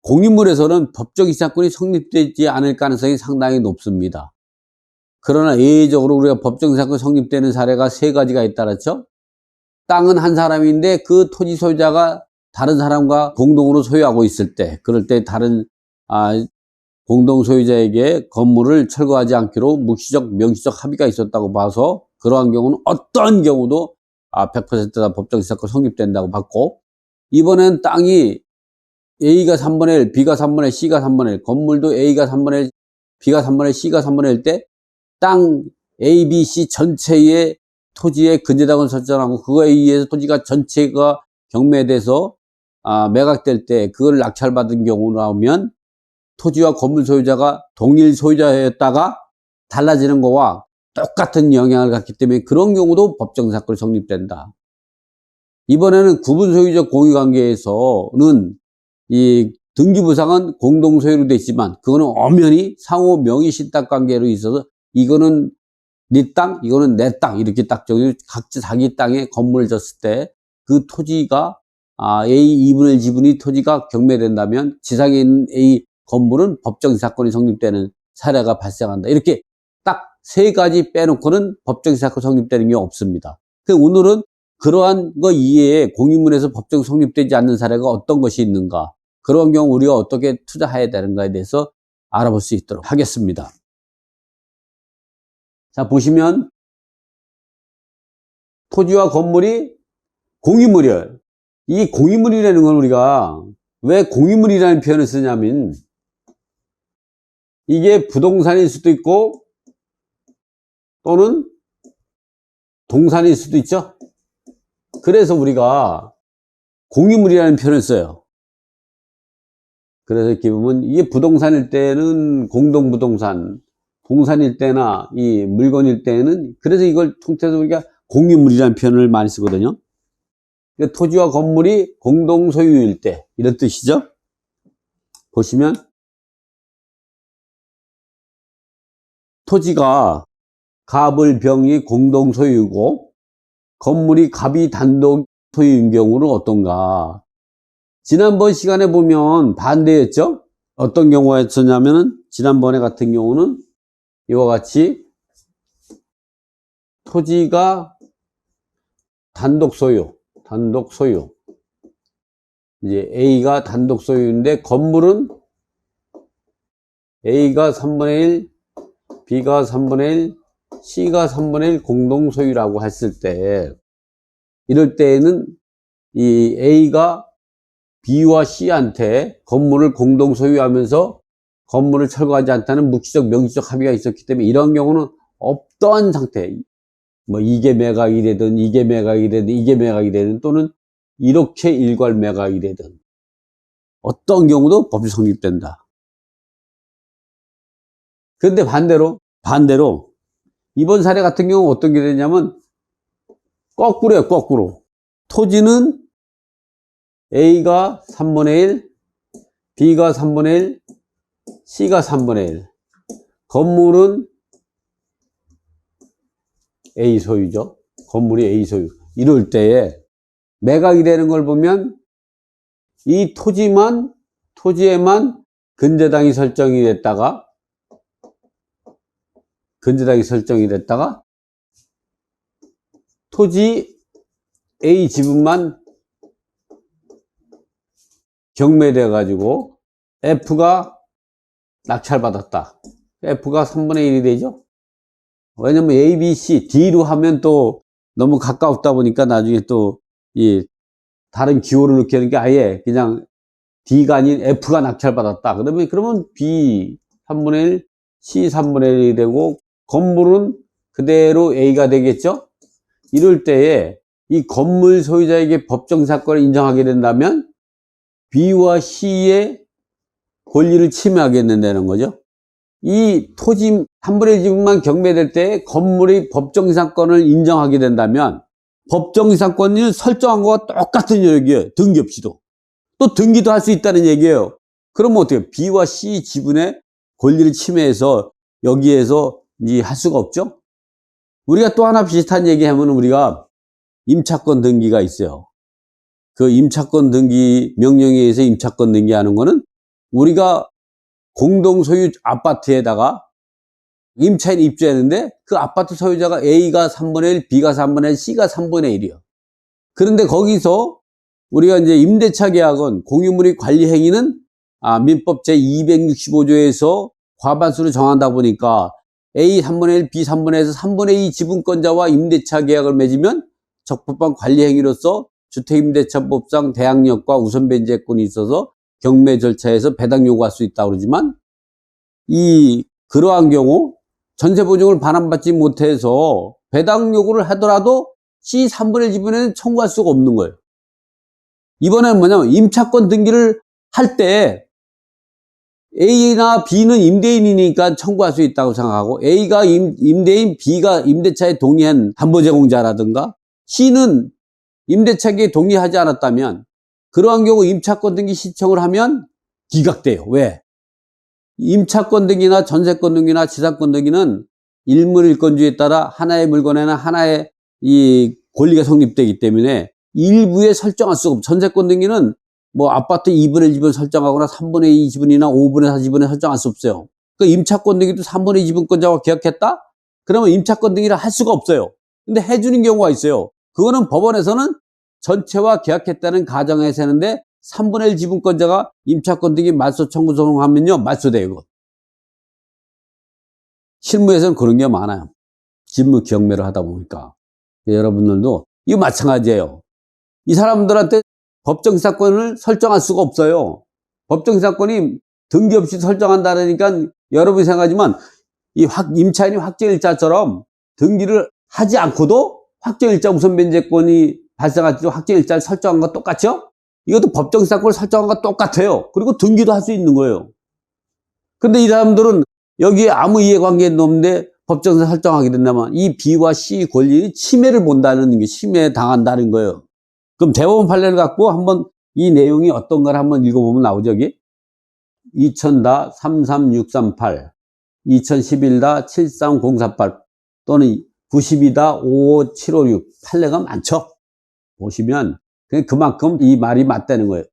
공유물에서는 법적 이사건이 성립되지 않을 가능성이 상당히 높습니다. 그러나 예외적으로 우리가 법적 이사건이 성립되는 사례가 세 가지가 있다랬죠. 땅은 한 사람인데 그 토지 소유자가 다른 사람과 공동으로 소유하고 있을 때, 그럴 때 다른 공동 소유자에게 건물을 철거하지 않기로 묵시적, 명시적 합의가 있었다고 봐서 그러한 경우는 어떤 경우도 100%다 법적 이사건 성립된다고 봤고, 이번엔 땅이 A가 3분의 1, B가 3분의 1, C가 3분의 1, 건물도 A가 3분의 1, B가 3분의 1, C가 3분의 1 때 땅 A, B, C 전체의 토지에 근저당을 설정하고 그거에 의해서 토지가 전체가 경매돼서 매각될 때 그걸 낙찰받은 경우라면 토지와 건물 소유자가 동일 소유자였다가 달라지는 거와 똑같은 영향을 갖기 때문에 그런 경우도 법정 사건이 성립된다. 이번에는 구분 소유적 공유관계에서는 이 등기부상은 공동 소유로 돼 있지만 그거는 엄연히 상호 명의 신탁 관계로 있어서 이거는 네 땅, 이거는 내 땅 이렇게 딱 각자 자기 땅에 건물을 졌을 때 그 토지가 A 2분의 1 지분이 토지가 경매된다면 지상에 있는 A 건물은 법정 사건이 성립되는 사례가 발생한다. 이렇게 딱 세 가지 빼놓고는 법정 사건 성립되는 게 없습니다. 오늘은 그러한 거 이외에 공유물에서 법정 성립되지 않는 사례가 어떤 것이 있는가, 그런 경우 우리가 어떻게 투자해야 되는가에 대해서 알아볼 수 있도록 하겠습니다. 자, 보시면 토지와 건물이 공유물이에요. 이 공유물이라는 건 우리가 왜 공유물이라는 표현을 쓰냐면 이게 부동산일 수도 있고 또는 동산일 수도 있죠. 그래서 우리가 공유물이라는 표현을 써요. 그래서 이렇게 보면 이게 부동산일 때는 공동부동산, 동산일 때나 이 물건일 때는 그래서 이걸 통째서 우리가 공유물이라는 표현을 많이 쓰거든요. 그러니까 토지와 건물이 공동 소유일 때 이런 뜻이죠. 보시면 토지가 갑을 병이 공동 소유고 건물이 갑이 단독 소유인 경우는 어떤가? 지난번 시간에 보면 반대였죠? 어떤 경우였었냐면은 지난번에 같은 경우는 이와 같이 토지가 단독 소유 이제 A가 단독 소유인데 건물은 A가 3분의 1, B가 3분의 1, C가 3분의 1 공동 소유라고 했을 때 이럴 때에는 이 A가 B와 C한테 건물을 공동 소유하면서 건물을 철거하지 않다는 묵시적 명시적 합의가 있었기 때문에 이런 경우는 어떠한 상태, 뭐 이게 매각이 되든 이게 매각이 되든 이게 매각이 되든 또는 이렇게 일괄 매각이 되든 어떤 경우도 법이 성립된다. 그런데 반대로 이번 사례 같은 경우 어떤 게 되냐면 거꾸로예요. 거꾸로. 토지는 A가 3분의 1, B가 3분의 1, C가 3분의 1. 건물은 A 소유죠. 건물이 A 소유. 이럴 때에 매각이 되는 걸 보면 이 토지에만 근저당이 설정이 됐다가 토지 A 지분만 경매돼 가지고 F가 낙찰받았다. F가 3분의 1이 되죠. 왜냐면 A, B, C, D로 하면 또 너무 가까웠다 보니까 나중에 또 이 다른 기호를 넣게 하는 게 아예 그냥 D가 아닌 F가 낙찰받았다. 그러면 B 3분의 1, C 3분의 1이 되고 건물은 그대로 A가 되겠죠. 이럴 때에 이 건물 소유자에게 법정 사건을 인정하게 된다면 B와 C의 권리를 침해하게 된다는 거죠. 이 토지 3분의 1 지분만 경매될 때 건물의 법정이사건을 인정하게 된다면 법정이사건을 설정한 것과 똑같은 얘기예요. 등기 없이도. 또 등기도 할 수 있다는 얘기예요. 그러면 어떻게 해요? B와 C 지분의 권리를 침해해서 여기에서 할 수가 없죠? 우리가 또 하나 비슷한 얘기하면 우리가 임차권 등기가 있어요. 그 임차권 등기 명령에 의해서 임차권 등기하는 거는 우리가 공동 소유 아파트에다가 임차인 입주했는데 그 아파트 소유자가 A가 3분의 1, B가 3분의 1, C가 3분의 1이요. 그런데 거기서 우리가 이제 임대차 계약은 공유물의 관리 행위는 민법 제265조에서 과반수를 정한다 보니까 A 3분의 1, B 3분의 1에서 3분의 2 지분권자와 임대차 계약을 맺으면 적법한 관리 행위로서 주택임대차법상 대항력과 우선 변제권이 있어서 경매 절차에서 배당 요구할 수 있다고 그러지만 그러한 경우 전세 보증을 반환받지 못해서 배당 요구를 하더라도 C 3분의 1 지분에는 청구할 수가 없는 거예요. 이번에는 뭐냐면 임차권 등기를 할 때 A나 B는 임대인이니까 청구할 수 있다고 생각하고 A가 임대인, B가 임대차에 동의한 담보제공자라든가 C는 임대차에 동의하지 않았다면 그러한 경우 임차권 등기 신청을 하면 기각돼요. 왜? 임차권 등기나 전세권 등기나 지상권 등기는 일물일권주의에 따라 하나의 물건에는 하나의 이 권리가 성립되기 때문에 일부에 설정할 수가 없고 전세권 등기는 뭐 아파트 2분의 1 지분 설정하거나 3분의 2 지분이나 5분의 4 지분에 설정할 수 없어요. 그 임차권 등기도 3분의 2 지분권자와 계약했다? 그러면 임차권 등기를 할 수가 없어요. 근데 해주는 경우가 있어요. 그거는 법원에서는 전체와 계약했다는 가정에서 하는데 3분의 1 지분권자가 임차권 등기 말소 청구 소송하면요 말소돼요. 이거. 실무에서는 그런 게 많아요. 직무 경매를 하다 보니까. 여러분들도 이거 마찬가지예요. 이 사람들한테 법정사건을 설정할 수가 없어요. 법정사건이 등기 없이 설정한다니까 여러분이 생각하지만 임차인이 확정일자처럼 등기를 하지 않고도 확정일자 우선 변제권이 발생할 때 확정일자를 설정한 거 똑같죠? 이것도 법정사건을 설정한 거 똑같아요. 그리고 등기도 할 수 있는 거예요. 근데 이 사람들은 여기에 아무 이해관계는 없는데 법정사 설정하게 된다면 이 B와 C 권리의 침해를 본다는 게 침해 당한다는 거예요. 그럼 대법원 판례를 갖고 한번 이 내용이 어떤가를 한번 읽어보면 나오죠. 여기 2000-33638, 2011-73048 또는 92-55756 판례가 많죠. 보시면 그만큼 이 말이 맞다는 거예요.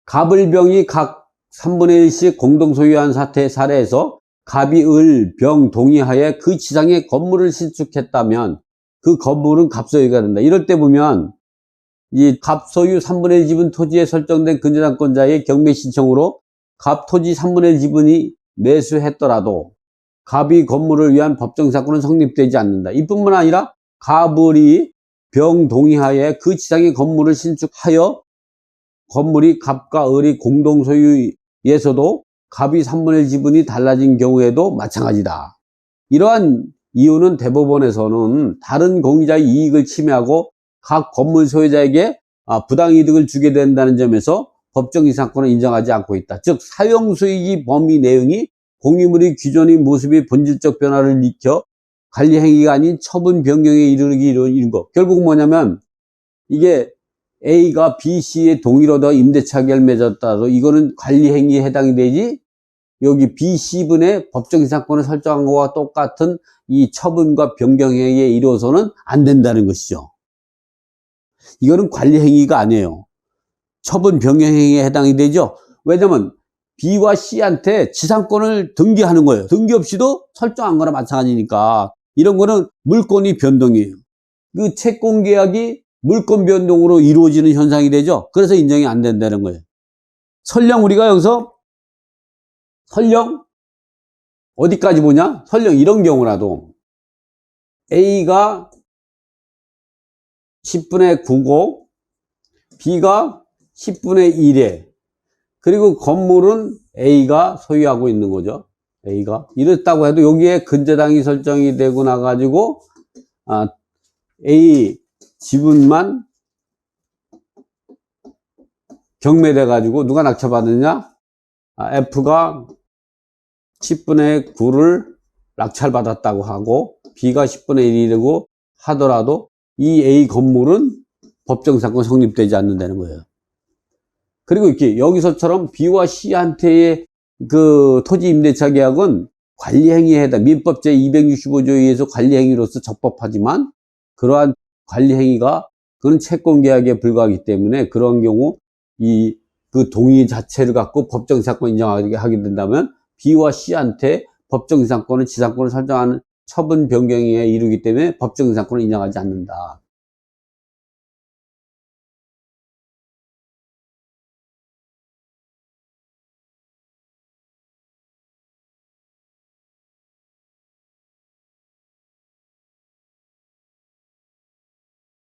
갑을, 병이 각 3분의 1씩 공동 소유한 사례에서 갑이 을, 병 동의하에 그 지상에 건물을 신축했다면 그 건물은 갑소유가 된다. 이럴 때 보면 이 갑소유 3분의 1 지분 토지에 설정된 근저당권자의 경매 신청으로 갑 토지 3분의 1 지분이 매수했더라도 갑이 건물을 위한 법정사건은 성립되지 않는다. 이뿐만 아니라 갑을이 병 동의하에 그 지상의 건물을 신축하여 건물이 갑과 을이 공동소유에서도 갑이 3분의 1 지분이 달라진 경우에도 마찬가지다. 이러한 이유는 대법원에서는 다른 공유자의 이익을 침해하고 각 건물 소유자에게 부당이득을 주게 된다는 점에서 법정 이상권을 인정하지 않고 있다. 즉 사용수익이 범위 내용이 공유물의 기존의 모습이 본질적 변화를 일으켜 관리 행위가 아닌 처분 변경에 이르기 이런 거. 결국 뭐냐면 이게 A가 B, C의 동의로 임대차 계약을 맺었다도 이거는 관리 행위에 해당이 되지 여기 B, C분의 법정 이상권을 설정한 것과 똑같은 이 처분과 변경 행위에 이르러서는 안 된다는 것이죠. 이거는 관리 행위가 아니에요. 처분 변경 행위에 해당이 되죠. 왜냐면 B와 C한테 지상권을 등기하는 거예요. 등기 없이도 설정한 거나 마찬가지니까 이런 거는 물권이 변동이에요. 그 채권 계약이 물권 변동으로 이루어지는 현상이 되죠. 그래서 인정이 안 된다는 거예요. 설령 우리가 여기서 설령 어디까지 보냐? 설령 이런 경우라도 A가 10분의 9고 B가 10분의 1에 그리고 건물은 A가 소유하고 있는 거죠. A가 이랬다고 해도 여기에 근저당이 설정이 되고 나가지고 A 지분만 경매돼 가지고 누가 낙찰받느냐? F가 10분의 9를 낙찰받았다고 하고 B가 10분의 1이라고 하더라도 이 A 건물은 법정사건 성립되지 않는다는 거예요. 그리고 이렇게 여기서처럼 B와 C한테의 그 토지 임대차 계약은 관리행위에 해당, 민법 제265조에 의해서 관리행위로서 적법하지만 그러한 관리행위가 그건 채권계약에 불과하기 때문에 그런 경우 그 동의 자체를 갖고 법정지상권 인정하게 하게 된다면 B와 C한테 법정지상권은 지상권을 설정하는 처분 변경에 이르기 때문에 법정지상권을 인정하지 않는다.